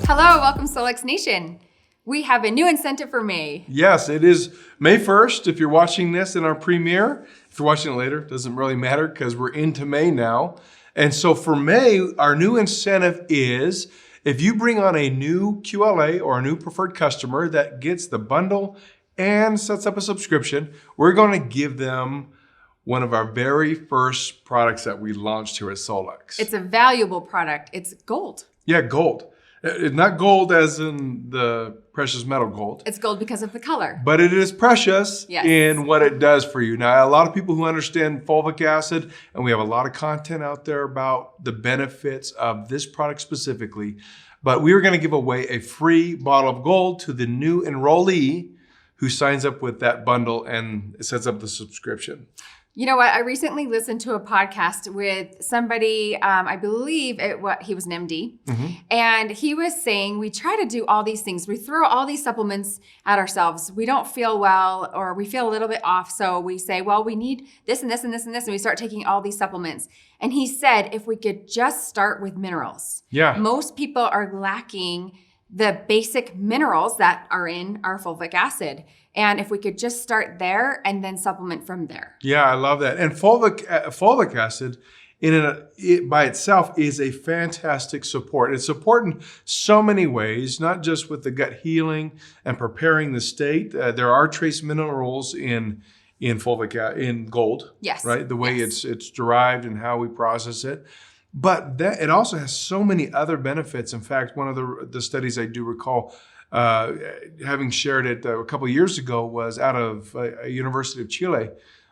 Hello, welcome Solex Nation. We have a new incentive for May. Yes, it is May 1st. If you're watching this in our premiere, if you're watching it later, it doesn't really matter because we're into May now. And so for May, our new incentive is if you bring on a new QLA or a new preferred customer that gets the bundle and sets up a subscription, we're going to give them one of our very first products that we launched here at Solex. It's a valuable product. It's gold. Yeah, gold. It's not gold as in the precious metal gold. It's gold because of the color. But it is precious Yes. in what it does for you. Now, a lot of people who understand fulvic acid, and we have a lot of content out there about the benefits of this product specifically, but we are going to give away a free bottle of gold to the new enrollee who signs up with that bundle and sets up the subscription. You know what? I recently listened to a podcast with somebody, I believe he was an MD, and he was saying we try to do all these things. We throw all these supplements at ourselves. We don't feel well or we feel a little bit off. So we say, well, we need this and this and this and this. And we start taking all these supplements. And he said, if we could just start with minerals. Yeah. Most people are lacking the basic minerals that are in our fulvic acid. And if we could just start there and then supplement from there. Yeah, I love that. And fulvic acid by itself is a fantastic support. It's support in so many ways, not just with the gut healing and preparing the state. There are trace minerals in gold. Yes. Right? The way yes. it's derived and how we process it. But it also has so many other benefits. In fact, one of the studies I do recall having shared it a couple of years ago was out of a University of Chile,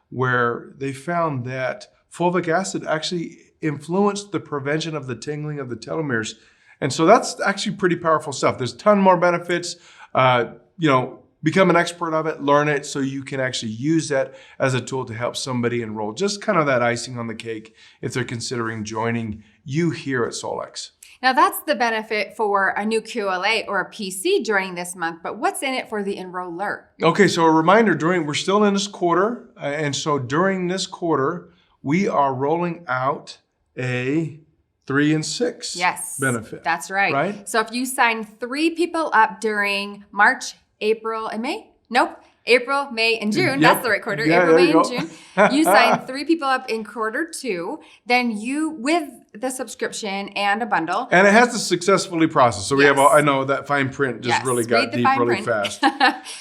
where they found that fulvic acid actually influenced the prevention of the tingling of the telomeres. And so that's actually pretty powerful stuff. There's a ton more benefits. Become an expert of it, learn it so you can actually use that as a tool to help somebody enroll. Just kind of that icing on the cake if they're considering joining you here at Solex. Now that's the benefit for a new QLA or a PC joining this month, but what's in it for the enroller? Okay, so a reminder, we're still in this quarter, and so during this quarter, we are rolling out a 3 and 6 benefit. That's right. Right? So if you sign 3 people up during March, April, and May? Nope. April, May, and June. Yep. That's the right quarter. Yeah, April, May, you and June. You sign 3 people up in quarter 2. Then you, with the subscription and a bundle. And it has to successfully process. So we have, I know that fine print just really got deep really fast.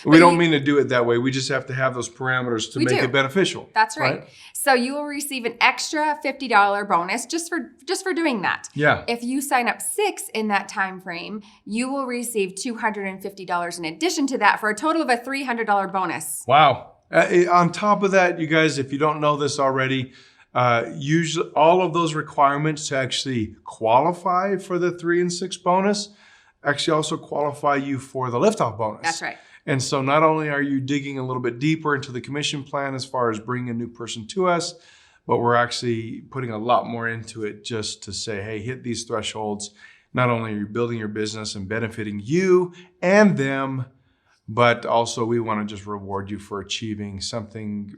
We don't mean to do it that way. We just have to have those parameters to make it beneficial. That's right. So you will receive an extra $50 bonus just for doing that. Yeah. If you sign up 6 in that time frame, you will receive $250 in addition to that for a total of a $300 bonus. Wow. On top of that, you guys, if you don't know this already, usually all of those requirements to actually qualify for the 3 and 6 bonus actually also qualify you for the liftoff bonus. That's right. And so not only are you digging a little bit deeper into the commission plan as far as bringing a new person to us, but we're actually putting a lot more into it just to say, hey, hit these thresholds. Not only are you building your business and benefiting you and them, but also we want to just reward you for achieving something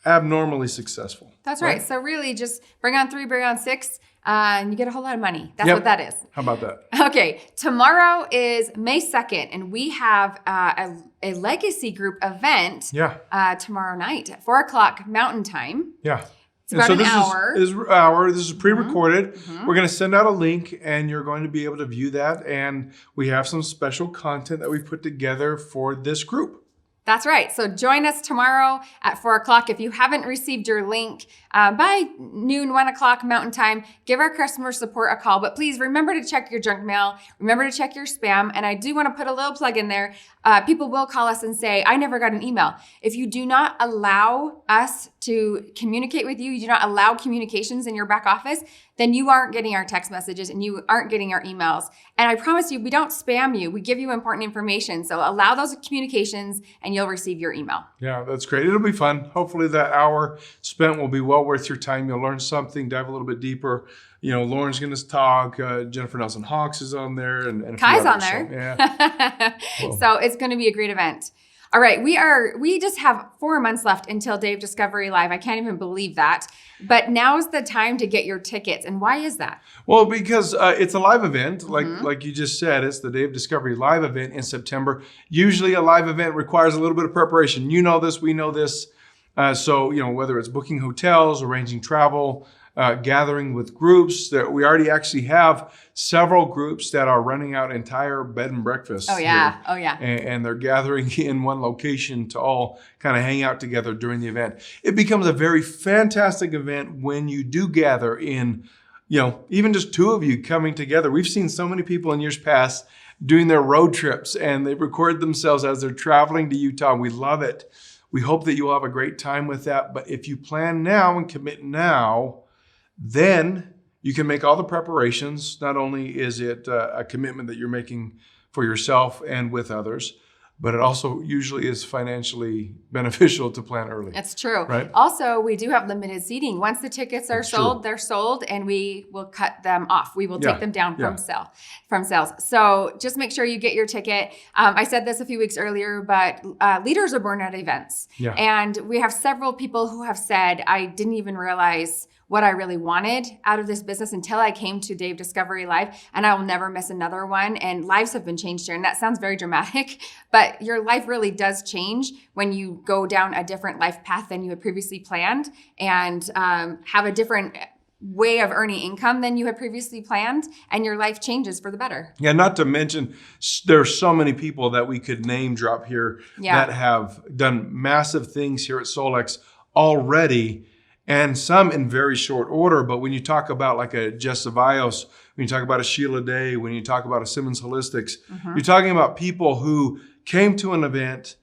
abnormally successful. That's right. So really just bring on 3, bring on 6, and you get a whole lot of money. That's what that is. How about that? Okay. Tomorrow is May 2nd, and we have a legacy group event tomorrow night at 4 o'clock Mountain Time. Yeah. It's about an hour. This is pre-recorded. We're going to send out a link, and you're going to be able to view that. And we have some special content that we've put together for this group. That's right. So join us tomorrow at 4 o'clock. If you haven't received your link by noon, 1 o'clock Mountain Time, give our customer support a call. But please remember to check your junk mail. Remember to check your spam. And I do want to put a little plug in there. People will call us and say, I never got an email. If you do not allow us to communicate with you, you do not allow communications in your back office, then you aren't getting our text messages and you aren't getting our emails. And I promise you, we don't spam you. We give you important information. So allow those communications and you'll receive your email. Yeah, that's great. It'll be fun. Hopefully that hour spent will be well worth your time. You'll learn something, dive a little bit deeper. You know, Lauren's going to talk. Jennifer Nelson Hawks is on there. And Kai's on there. So, yeah. So it's going to be a great event. All right, we just have 4 months left until Dave Discovery Live. I can't even believe that. But now's the time to get your tickets. And why is that? Well, because it's a live event, like you just said, it's the Dave Discovery Live event in September. Usually a live event requires a little bit of preparation. You know this, we know this. So, whether it's booking hotels, arranging travel, gathering with groups, that we already actually have several groups that are renting out entire bed and breakfasts. Oh, yeah. here. Oh, yeah. And they're gathering in one location to all kind of hang out together during the event. It becomes a very fantastic event when you do gather in, even just 2 of you coming together. We've seen so many people in years past doing their road trips, and they record themselves as they're traveling to Utah. We love it. We hope that you'll have a great time with that. But if you plan now and commit now, then you can make all the preparations. Not only is it a commitment that you're making for yourself and with others, but it also usually is financially beneficial to plan early. That's true. Right? Also, we do have limited seating. Once the tickets are sold, they're sold, and we will cut them off. We will take them down from sales. So just make sure you get your ticket. I said this a few weeks earlier, but leaders are born at events. Yeah. And we have several people who have said, I didn't even realize what I really wanted out of this business until I came to Dave Discovery Live, and I will never miss another one. And lives have been changed here. And that sounds very dramatic, but your life really does change when you go down a different life path than you had previously planned, and have a different way of earning income than you had previously planned, and your life changes for the better. Yeah, not to mention there's so many people that we could name drop here that have done massive things here at Solex already, and some in very short order. But when you talk about like a Jess Zavios, when you talk about a Sheila Day, when you talk about a Simmons Holistics, you're talking about people who came to an event,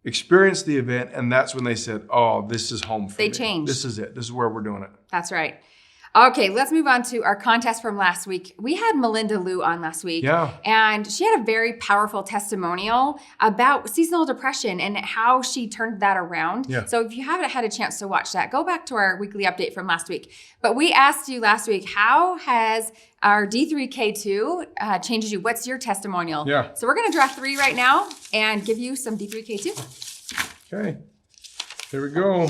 experienced the event, and that's when they said, oh, this is home for me. They changed. This is it. This is where we're doing it. That's right. Okay, let's move on to our contest from last week. We had Melinda Liu on last week. Yeah. And she had a very powerful testimonial about seasonal depression and how she turned that around. Yeah. So if you haven't had a chance to watch that, go back to our weekly update from last week. But we asked you last week, how has our D3K2 changed you? What's your testimonial? Yeah. So we're going to draw 3 right now and give you some D3K2. Okay. Here we go.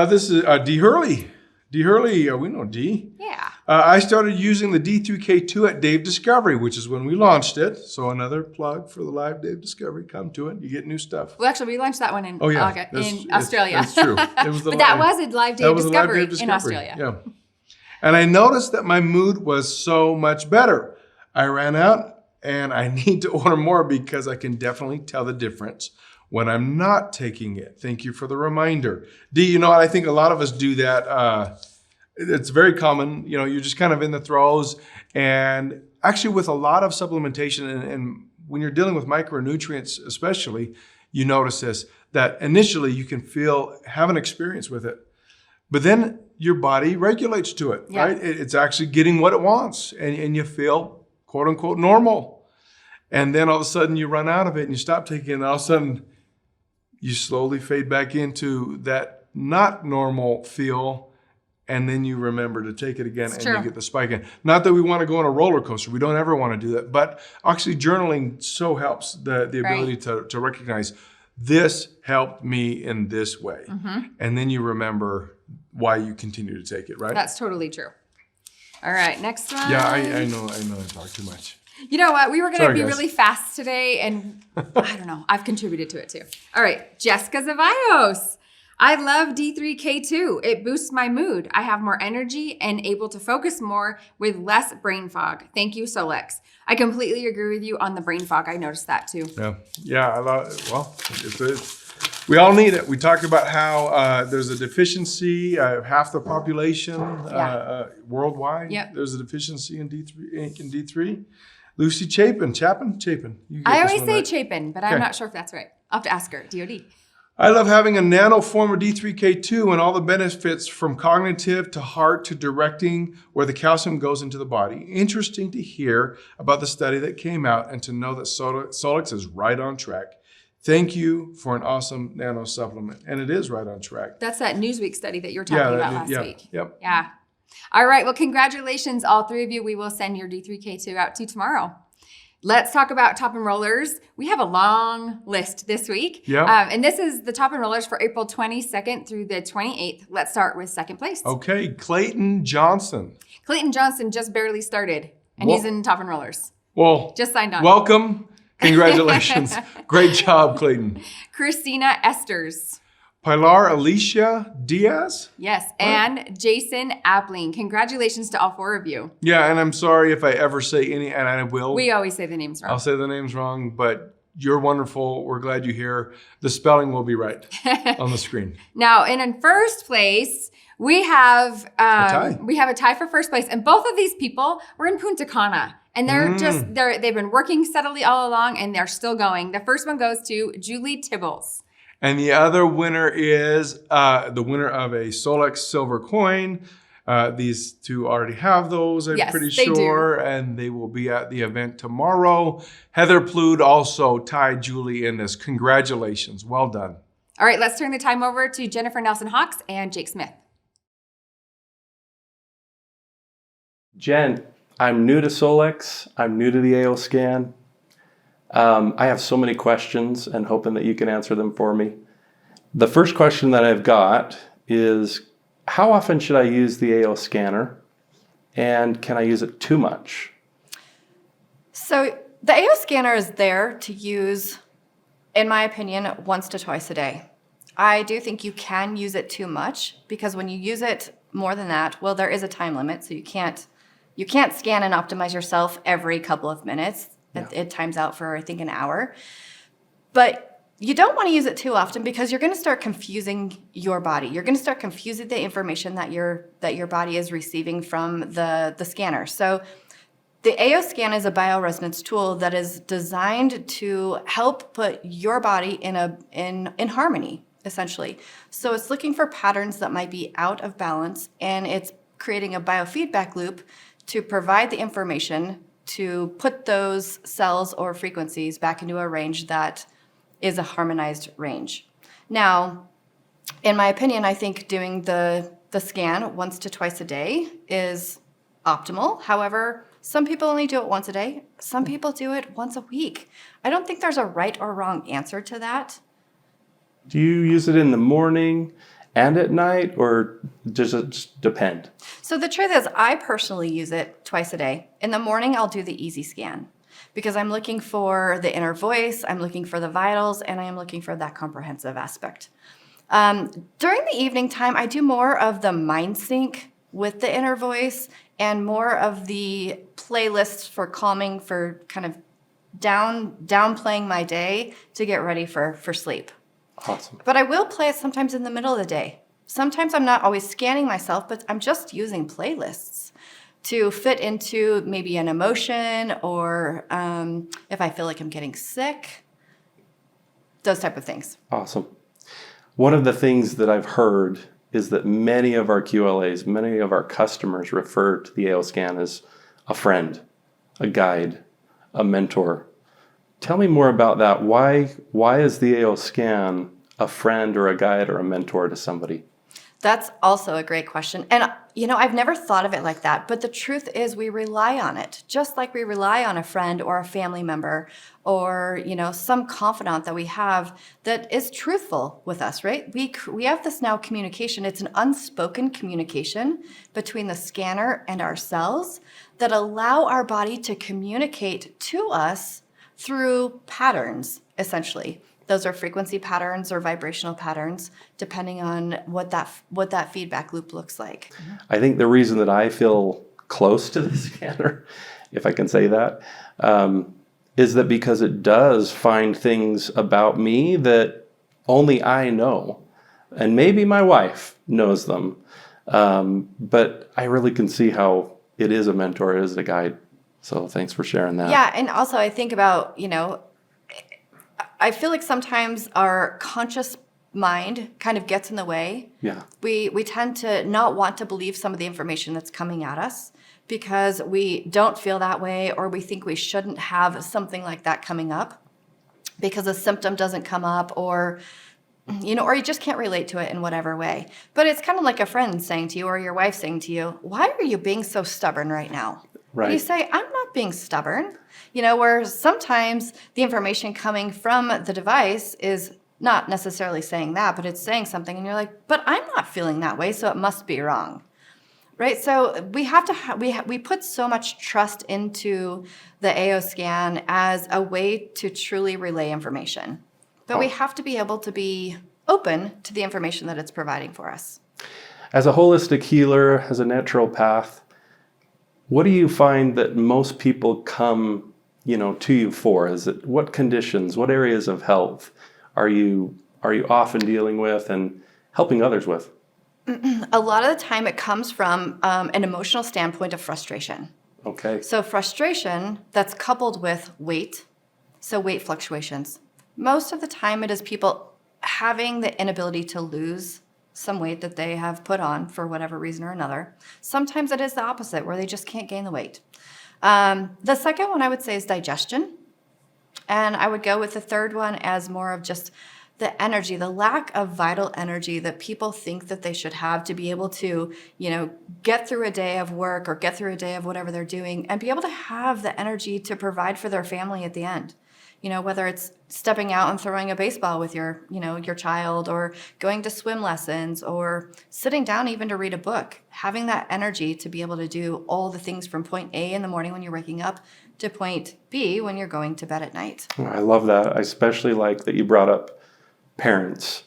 This is D. Hurley. D. Hurley, we know D. Yeah. I started using the D3K2 at Dave Discovery, which is when we launched it. So another plug for the live Dave Discovery. Come to it. You get new stuff. Well, actually, we launched that one in August, in Australia. That's true. It was that was a live Dave Discovery in Australia. Yeah. And I noticed that my mood was so much better. I ran out, and I need to order more because I can definitely tell the difference when I'm not taking it. Thank you for the reminder. D, I think a lot of us do that. It's very common. You're just kind of in the throes. And actually with a lot of supplementation and when you're dealing with micronutrients especially, you notice this, that initially you can have an experience with it. But then your body regulates to it, right? It's actually getting what it wants. And you feel, quote unquote, normal. And then all of a sudden you run out of it and you stop taking it. And all of a sudden you slowly fade back into that not normal feel, and then you remember to take it again you get the spike in. Not that we want to go on a roller coaster. We don't ever want to do that. But actually journaling so helps the ability to recognize this helped me in this way. And then you remember why you continue to take it, right? That's totally true. All right, next one. Yeah, I know I talk too much. You know what? We were going to be really fast today, and I don't know. I've contributed to it too. All right. Jessica Zavios. I love D3K2. It boosts my mood. I have more energy and able to focus more with less brain fog. Thank you, Solex. I completely agree with you on the brain fog. I noticed that too. Yeah. I love it. Well, we all need it. We talked about how there's a deficiency, half the population worldwide. Yep. There's a deficiency in D3. Lucy Chapin. I always say Chapin, but I'm not sure if that's right. I'll have to ask her. DOD. I love having a nano form of D3K2 and all the benefits from cognitive to heart to directing where the calcium goes into the body. Interesting to hear about the study that came out and to know that Solex is right on track. Thank you for an awesome nano supplement. And it is right on track. That's that Newsweek study that you were talking about last week. Yep. Yeah. All right. Well, congratulations, all 3 of you. We will send your D3K2 out to you tomorrow. Let's talk about top enrollers. We have a long list this week. Yeah. And this is the top enrollers for April 22nd through the 28th. Let's start with second place. Okay, Clayton Johnson. Clayton Johnson just barely started, and Well- he's in top enrollers. Well, Just signed on. welcome. Congratulations. Great job, Clayton. Christina Esters. Pilar Alicia Diaz. Yes, and Jason Appling. Congratulations to all four of you. Yeah, and I'm sorry if I ever say any, and I will. We always say the names wrong. I'll say the names wrong, but you're wonderful. We're glad you're here. The spelling will be right on the screen. Now, and in first place, we have A tie. a tie for first place, and both of these people were in Punta Cana, and they've been working steadily all along, and they're still going. The first one goes to Julie Tibbles. And the other winner is the winner of a Solex silver coin. These two already have those, I'm Yes, pretty they sure. And they will be at the event tomorrow. Heather Plude also tied Julie in this. Congratulations. Well done. All right, let's turn the time over to Jennifer Nelson Hawks and Jake Smith. Jen, I'm new to Solex. I'm new to the AO scan. I have so many questions and hoping that you can answer them for me. The first question that I've got is, how often should I use the AO scanner? And can I use it too much? So the AO scanner is there to use, in my opinion, once to twice a day. I do think you can use it too much, because when you use it more than that, well, there is a time limit, so you can't scan and optimize yourself every couple of minutes. Yeah. It times out for, I think, an hour. But you don't want to use it too often, because you're going to start confusing your body. You're going to start confusing the information that your body is receiving from the scanner. So the AO scan is a bioresonance tool that is designed to help put your body in harmony, essentially. So it's looking for patterns that might be out of balance, and it's creating a biofeedback loop to provide the information to put those cells or frequencies back into a range that is a harmonized range. Now, in my opinion, I think doing the scan once to twice a day is optimal. However, some people only do it once a day. Some people do it once a week. I don't think there's a right or wrong answer to that. Do you use it in the morning and at night, or does it just depend? So the truth is, I personally use it twice a day. In the morning, I'll do the easy scan, because I'm looking for the inner voice, I'm looking for the vitals, and I am looking for that comprehensive aspect. During the evening time, I do more of the mind sync with the inner voice and more of the playlists for calming, for kind of downplaying my day to get ready for sleep. Awesome. But I will play it sometimes in the middle of the day. Sometimes I'm not always scanning myself, but I'm just using playlists to fit into maybe an emotion, or if I feel like I'm getting sick, those type of things. Awesome. One of the things that I've heard is that many of our QLAs, many of our customers refer to the AO scan as a friend, a guide, a mentor. Tell me more about that. Why is the AO scan a friend or a guide or a mentor to somebody? That's also a great question. And, I've never thought of it like that. But the truth is, we rely on it, just like we rely on a friend or a family member or, some confidant that we have that is truthful with us, right? We have this now communication. It's an unspoken communication between the scanner and ourselves that allow our body to communicate to us through patterns, essentially. Those are frequency patterns or vibrational patterns, depending on what that feedback loop looks like. I think the reason that I feel close to the scanner, if I can say that, is that because it does find things about me that only I know. And maybe my wife knows them. But I really can see how it is a mentor, it is a guide. So thanks for sharing that. Yeah, and also I think about, I feel like sometimes our conscious mind kind of gets in the way. Yeah. We tend to not want to believe some of the information that's coming at us because we don't feel that way, or we think we shouldn't have something like that coming up because a symptom doesn't come up, or you just can't relate to it in whatever way. But it's kind of like a friend saying to you, or your wife saying to you, "Why are you being so stubborn right now?" Right. You say, I'm not being stubborn. Where sometimes the information coming from the device is not necessarily saying that, but it's saying something, and you're like, but I'm not feeling that way, so it must be wrong. Right? So we have to we put so much trust into the AO scan as a way to truly relay information. But we have to be able to be open to the information that it's providing for us. As a holistic healer, as a naturopath, what do you find that most people come, to you for? Is it what conditions, what areas of health are you often dealing with and helping others with? A lot of the time it comes from an emotional standpoint of frustration. Okay. So frustration that's coupled with weight, so weight fluctuations. Most of the time it is people having the inability to lose some weight that they have put on for whatever reason or another. Sometimes it is the opposite, where they just can't gain the weight. The second one I would say is digestion. And I would go with the third one as more of just the energy, the lack of vital energy that people think that they should have to be able to, get through a day of work or get through a day of whatever they're doing and be able to have the energy to provide for their family at the end. Whether it's stepping out and throwing a baseball with your child, or going to swim lessons, or sitting down even to read a book, having that energy to be able to do all the things from point A in the morning when you're waking up to point B when you're going to bed at night. I love that. I especially like that you brought up parents.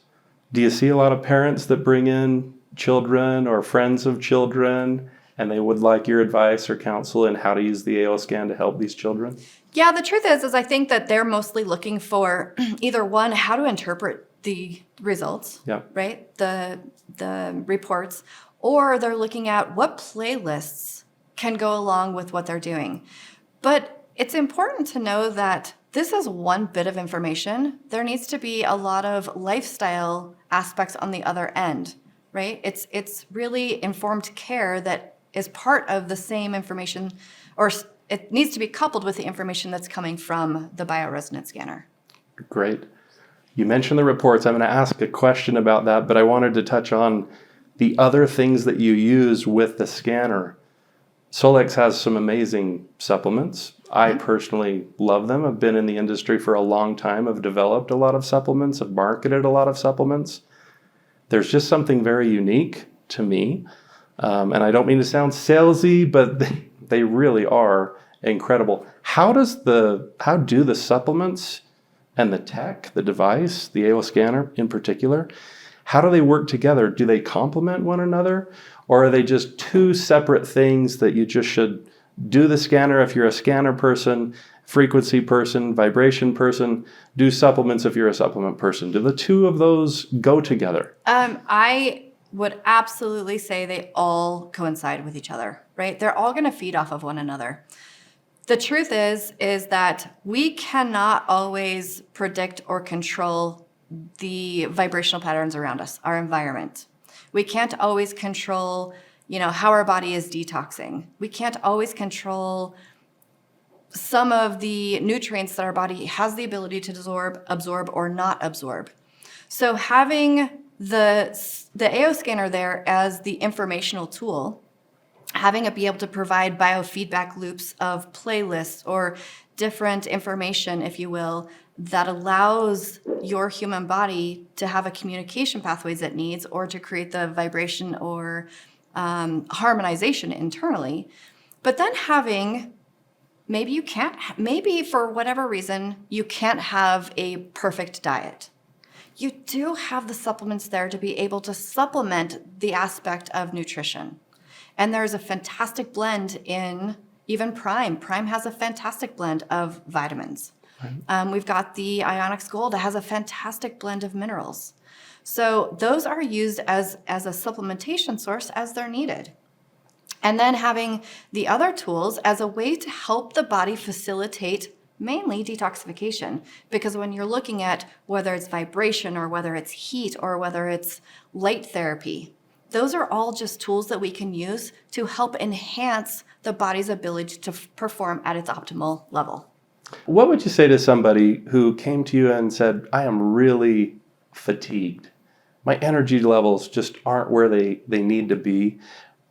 Do you see a lot of parents that bring in children or friends of children, and they would like your advice or counsel in how to use the AO scan to help these children? Yeah, the truth is I think that they're mostly looking for either one, how to interpret the results, Yeah. right? The reports, or they're looking at what playlists can go along with what they're doing. But it's important to know that this is one bit of information. There needs to be a lot of lifestyle aspects on the other end, right? It's really informed care that is part of the same information, or it needs to be coupled with the information that's coming from the bioresonance scanner. Great. You mentioned the reports. I'm going to ask a question about that, but I wanted to touch on the other things that you use with the scanner. Solex has some amazing supplements. I personally love them. I've been in the industry for a long time. I've developed a lot of supplements. I've marketed a lot of supplements. There's just something very unique to me. And I don't mean to sound salesy, but they really are incredible. How do the supplements and the tech, the device, the AO scanner in particular, how do they work together? Do they complement one another? Or are they just two separate things that you just should do the scanner if you're a scanner person, frequency person, vibration person, do supplements if you're a supplement person? Do the two of those go together? I would absolutely say they all coincide with each other, right? They're all going to feed off of one another. The truth is that we cannot always predict or control the vibrational patterns around us, our environment. We can't always control, how our body is detoxing. We can't always control some of the nutrients that our body has the ability to absorb or not absorb. So having the AO scanner there as the informational tool, having it be able to provide biofeedback loops of playlists or different information, if you will, that allows your human body to have a communication pathways it needs, or to create the vibration or harmonization internally. But then having, maybe for whatever reason, you can't have a perfect diet. You do have the supplements there to be able to supplement the aspect of nutrition. And there's a fantastic blend in even Prime. Prime has a fantastic blend of vitamins. Right. We've got the Ionics Gold. It has a fantastic blend of minerals. So those are used as a supplementation source as they're needed. And then having the other tools as a way to help the body facilitate mainly detoxification. Because when you're looking at whether it's vibration or whether it's heat or whether it's light therapy, those are all just tools that we can use to help enhance the body's ability to perform at its optimal level. What would you say to somebody who came to you and said, I am really fatigued. My energy levels just aren't where they need to be.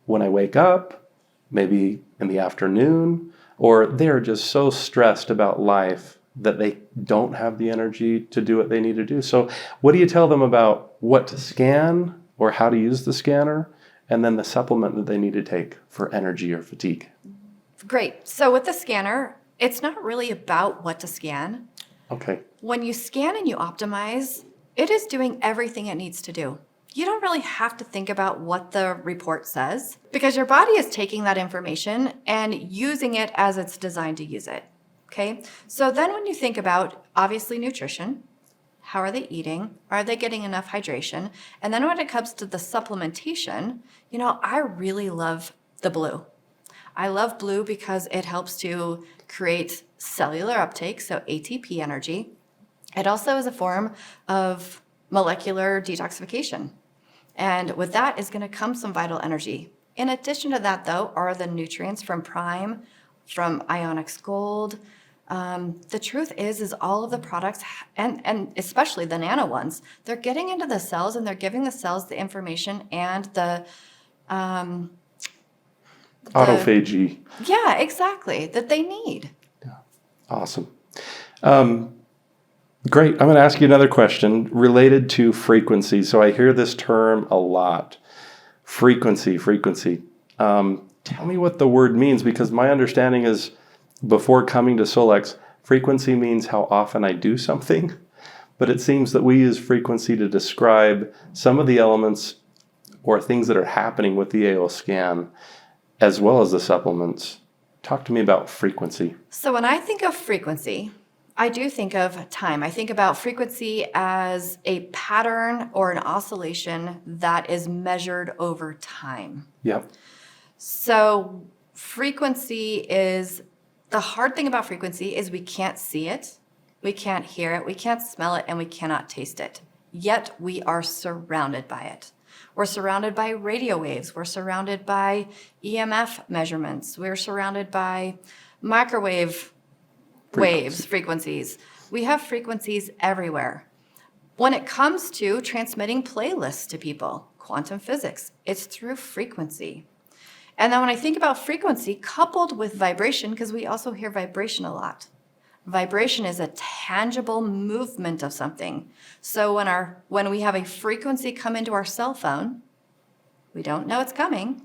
When I wake up, maybe in the afternoon, or they're just so stressed about life that they don't have the energy to do what they need to do. So what do you tell them about what to scan or how to use the scanner, and then the supplement that they need to take for energy or fatigue? Great. So with the scanner, it's not really about what to scan. Okay. When you scan and you optimize, it is doing everything it needs to do. You don't really have to think about what the report says because your body is taking that information and using it as it's designed to use it. Okay. So then when you think about obviously nutrition, how are they eating? Are they getting enough hydration? And then when it comes to the supplementation, I really love the blue. I love blue because it helps to create cellular uptake, so ATP energy. It also is a form of molecular detoxification. And with that is going to come some vital energy. In addition to that, though, are the nutrients from Prime, from Ionix Gold. The truth is all of the products, and especially the nano ones, they're getting into the cells and they're giving the cells the information and the autophagy. Yeah, exactly, that they need. Yeah. Awesome. Great. I'm going to ask you another question related to frequency. So I hear this term a lot. Frequency. Tell me what the word means, because my understanding is before coming to Solex, frequency means how often I do something. But it seems that we use frequency to describe some of the elements or things that are happening with the AO scan, as well as the supplements. Talk to me about frequency. So when I think of frequency, I do think of time. I think about frequency as a pattern or an oscillation that is measured over time. Yep. So frequency is, the hard thing about frequency is we can't see it, we can't hear it, we can't smell it, and we cannot taste it. Yet we are surrounded by it. We're surrounded by radio waves. We're surrounded by EMF measurements. We're surrounded by microwave waves, frequencies. We have frequencies everywhere. When it comes to transmitting playlists to people, quantum physics, it's through frequency. And then when I think about frequency coupled with vibration, because we also hear vibration a lot. Vibration is a tangible movement of something. So when we have a frequency come into our cell phone, we don't know it's coming,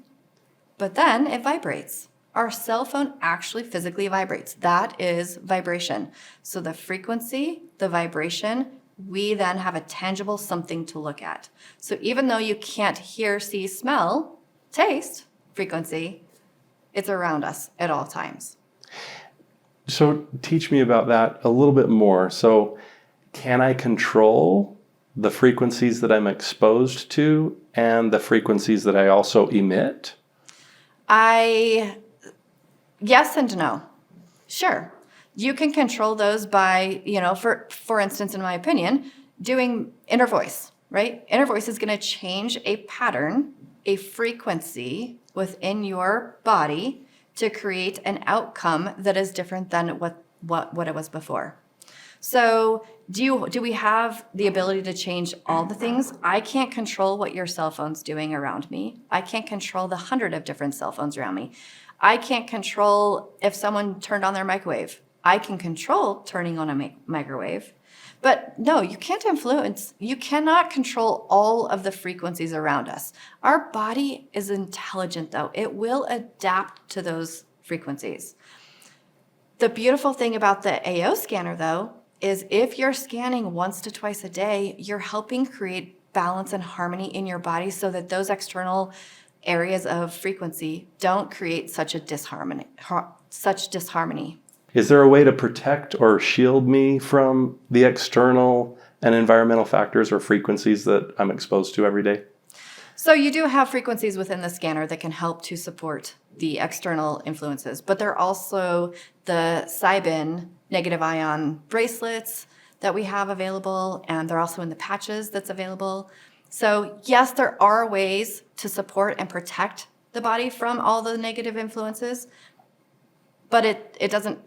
but then it vibrates. Our cell phone actually physically vibrates. That is vibration. So the frequency, the vibration, we then have a tangible something to look at. So even though you can't hear, see, smell, taste, frequency, it's around us at all times. So teach me about that a little bit more. So can I control the frequencies that I'm exposed to and the frequencies that I also emit? Yes and no. Sure. You can control those by, for instance, in my opinion, doing inner voice, right? Inner voice is going to change a pattern, a frequency within your body to create an outcome that is different than what it was before. So do we have the ability to change all the things? I can't control what your cell phone's doing around me. I can't control the 100 of different cell phones around me. I can't control if someone turned on their microwave. I can control turning on a microwave. But no, you cannot control all of the frequencies around us. Our body is intelligent, though. It will adapt to those frequencies. The beautiful thing about the AO scanner, though, is if you're scanning once to twice a day, you're helping create balance and harmony in your body so that those external areas of frequency don't create such disharmony. Is there a way to protect or shield me from the external and environmental factors or frequencies that I'm exposed to every day? So you do have frequencies within the scanner that can help to support the external influences, but there are also the SEFIdot negative ion bracelets that we have available, and they're also in the patches that's available. So yes, there are ways to support and protect the body from all the negative influences, but it doesn't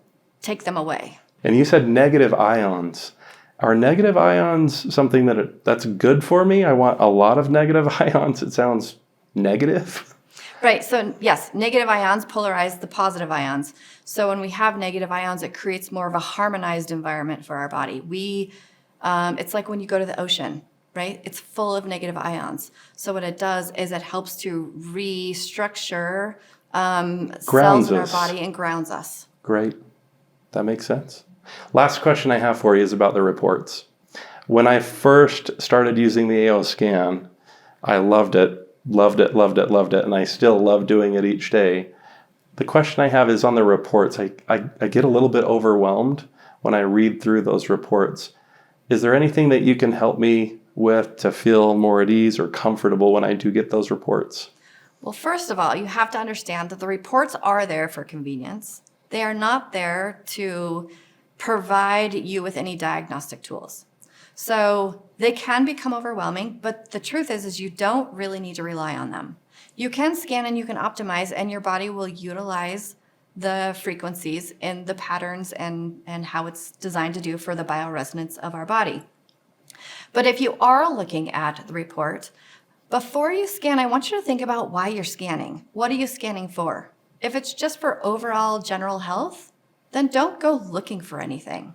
take them away. And you said negative ions. Are negative ions something that's good for me? I want a lot of negative ions. It sounds negative. Right. So yes, negative ions polarize the positive ions. So when we have negative ions, it creates more of a harmonized environment for our body. It's like when you go to the ocean, right? It's full of negative ions. So what it does is it helps to restructure cells in our us. body and grounds us. Great. That makes sense. Last question I have for you is about the reports. When I first started using the AO scan, I loved it, and I still love doing it each day. The question I have is on the reports. I get a little bit overwhelmed when I read through those reports. Is there anything that you can help me with to feel more at ease or comfortable when I do get those reports? Well, first of all, you have to understand that the reports are there for convenience. They are not there to provide you with any diagnostic tools. So they can become overwhelming, but the truth is you don't really need to rely on them. You can scan and you can optimize, and your body will utilize the frequencies and the patterns and how it's designed to do for the bioresonance of our body. But if you are looking at the report, before you scan, I want you to think about why you're scanning. What are you scanning for? If it's just for overall general health, then don't go looking for anything.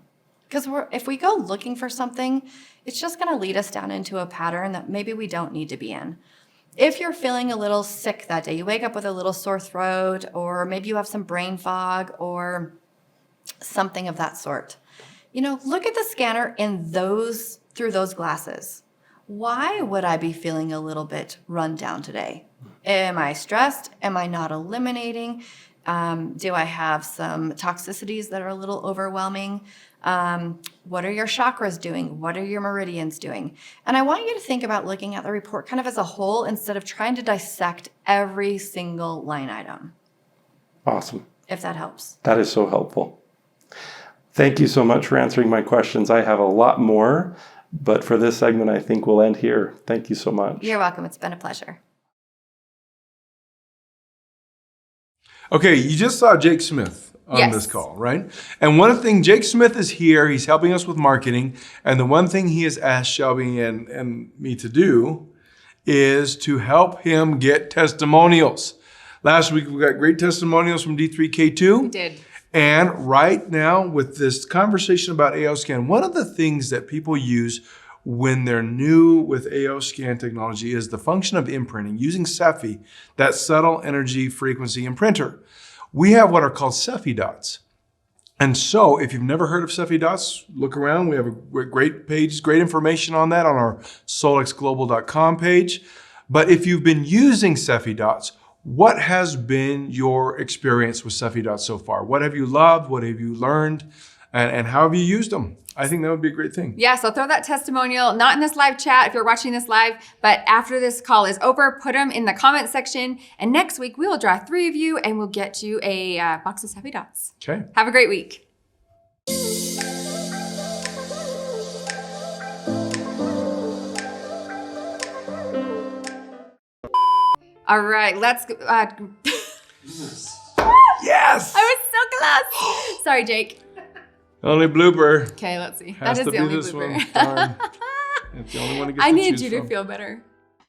Because if we go looking for something, it's just going to lead us down into a pattern that maybe we don't need to be in. If you're feeling a little sick that day, you wake up with a little sore throat, or maybe you have some brain fog or something of that sort, look at the scanner through those glasses. Why would I be feeling a little bit run down today? Am I stressed? Am I not eliminating? Do I have some toxicities that are a little overwhelming? What are your chakras doing? What are your meridians doing? And I want you to think about looking at the report kind of as a whole instead of trying to dissect every single line item. Awesome. If that helps. That is so helpful. Thank you so much for answering my questions. I have a lot more, but for this segment, I think we'll end here. Thank you so much. You're welcome. It's been a pleasure. Okay, you just saw Jake Smith on this call, right? And one thing, Jake Smith is here. He's helping us with marketing. And the one thing he has asked Shelby and me to do is to help him get testimonials. Last week, we got great testimonials from D3K2. We did. And right now, with this conversation about AO scan, one of the things that people use when they're new with AO scan technology is the function of imprinting using SEFI, that subtle energy frequency imprinter. We have what are called SEFIdots. And so if you've never heard of SEFIdots, look around. We have a great page, great information on that on our solexglobal.com page. But if you've been using SEFIdots, what has been your experience with SEFIdots so far? What have you loved? What have you learned? And how have you used them? I think that would be a great thing. Yeah, so throw that testimonial, not in this live chat if you're watching this live, but after this call is over, put them in the comment section. And next week, we will draw 3 of you and we'll get you a box of SEFIdots. Okay. Have a great week. All right, let's go. Yes! I was so close. Sorry, Jake. Only blooper. Okay, let's see. Has that is to the be only this blooper. one. Darn. It's the only one to get I to needed choose you from. to feel better.